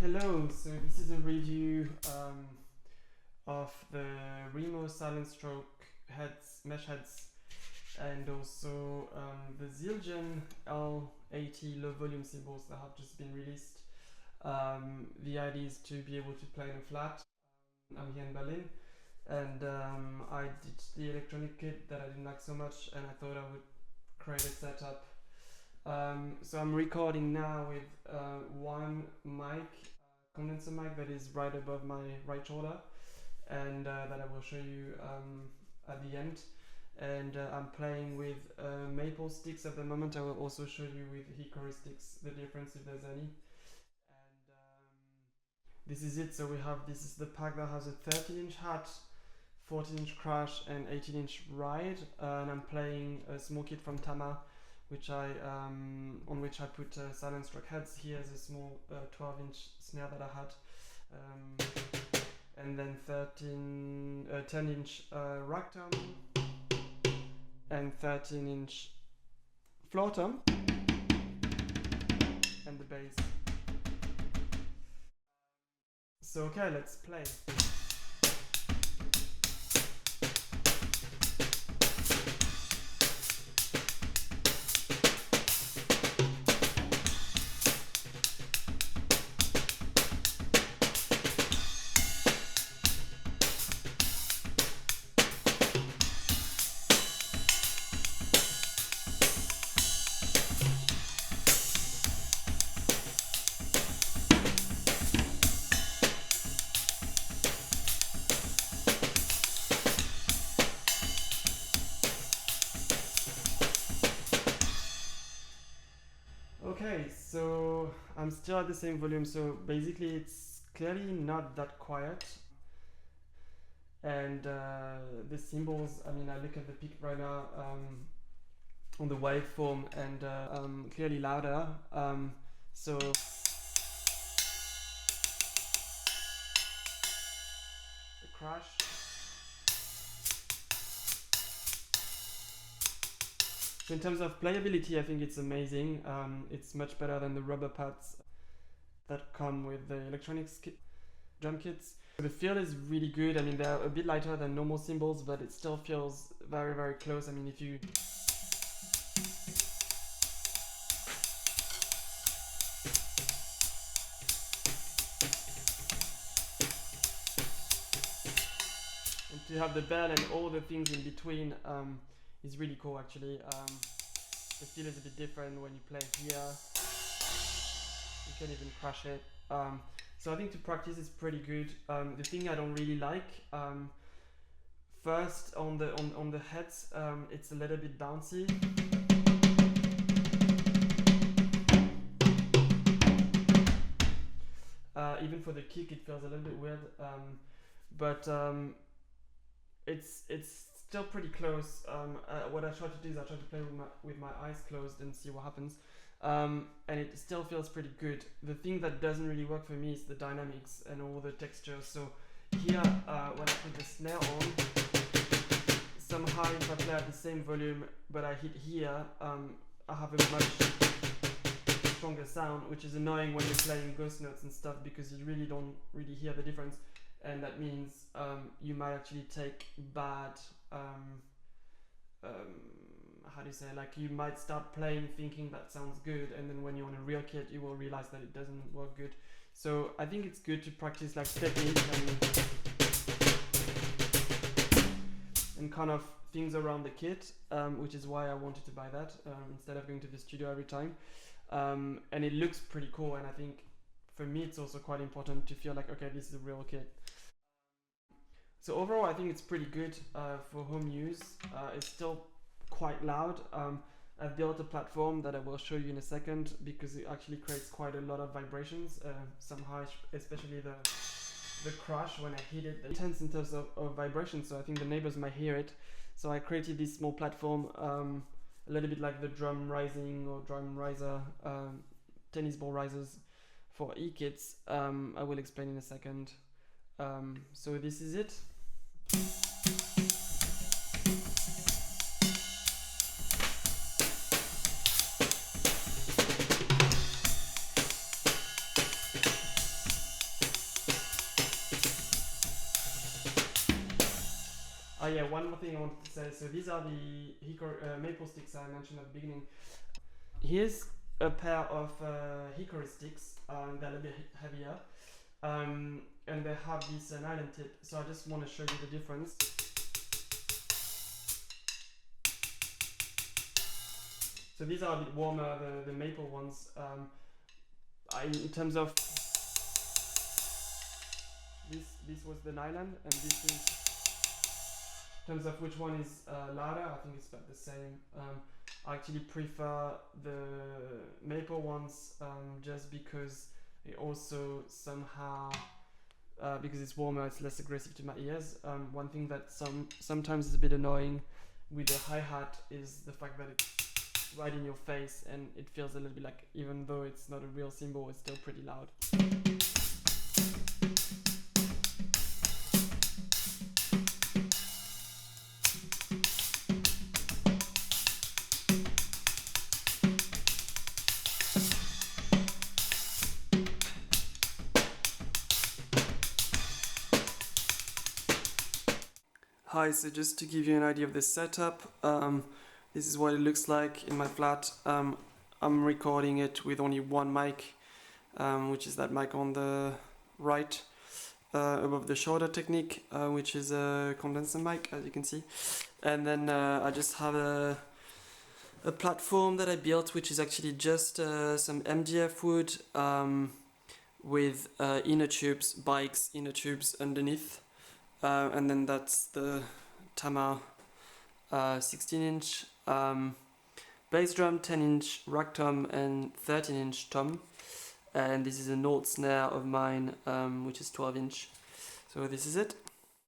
Hello, so this is a review of the Remo Silent stroke heads, mesh heads, and also the Zildjian L80 low volume cymbals that have just been released. The idea is to be able to play in a flat. I'm here in Berlin, and I did the electronic kit that I didn't like so much, and I thought I would create a setup. So I'm recording now with one mic, condenser mic that is right above my right shoulder, and that I will show you at the end. And I'm playing with maple sticks at the moment. I will also show you with hickory sticks the difference if there's any. And this is it. So we have, this is the pack that has a 13-inch hat, 14-inch crash, and 18-inch ride. And I'm playing a small kit from Tama, which on which I put silent stroke heads. Here's a small 12-inch snare that I had, and then 10-inch rack tom, and 13-inch floor tom, and the bass. So okay, let's play. Okay, so I'm still at the same volume, so basically it's clearly not that quiet. And the cymbals, I mean, I look at the peak right now on the waveform, and clearly louder. So the crash. So in terms of playability, I think it's amazing. It's much better than the rubber pads that come with the electronics drum kits. The feel is really good. I mean, they're a bit lighter than normal cymbals, but it still feels very, very close. I mean, if you and to have the bell and all the things in between is really cool actually. The feel is a bit different when you play here. You can even crash it. So I think to practice is pretty good. The thing I don't really like, first on the heads, it's a little bit bouncy. Even for the kick, it feels a little bit weird, but it's still pretty close. What I try to do is I try to play with my eyes closed and see what happens. And it still feels pretty good. The thing that doesn't really work for me is the dynamics and all the textures. So here, when I put the snare on, somehow if I play at the same volume but I hit here, I have a much stronger sound, which is annoying when you're playing ghost notes and stuff, because you really don't really hear the difference. And that means you might actually take bad how do you say, like you might start playing thinking that sounds good, and then when you're on a real kit you will realize that it doesn't work good. So I think it's good to practice like technique and kind of things around the kit, which is why I wanted to buy that instead of going to the studio every time. And it looks pretty cool, and I think for me it's also quite important to feel like, okay, this is a real kit. So overall I think it's pretty good for home use. It's still quite loud. I've built a platform that I will show you in a second, because it actually creates quite a lot of vibrations, somehow, especially the crash when I hit it. It's intense in terms of vibration, so I think the neighbors might hear it. So I created this small platform, a little bit like the drum rising or drum riser, tennis ball risers for e-kits. I will explain in a second. So this is it. Oh yeah, one more thing I wanted to say. So these are the maple sticks I mentioned at the beginning. Here's a pair of hickory sticks. They're a little bit heavier, and they have this nylon tip. So I just want to show you the difference. So these are a bit warmer, the maple ones. In terms of this was the nylon, and this is in terms of which one is louder. I think it's about the same. I actually prefer the maple ones just because it also somehow because it's warmer, it's less aggressive to my ears. One thing that sometimes is a bit annoying with the hi-hat is the fact that it's right in your face and it feels a little bit like, even though it's not a real cymbal, it's still pretty loud. Hi, so just to give you an idea of the setup, this is what it looks like in my flat. I'm recording it with only one mic, which is that mic on the right above the shoulder technique, which is a condenser mic, as you can see. And then I just have a platform that I built, which is actually just some MDF wood with inner tubes, bikes, inner tubes underneath. And then that's the Tama 16-inch bass drum, 10-inch rack tom, and 13-inch tom. And this is an old snare of mine, which is 12-inch. So this is it.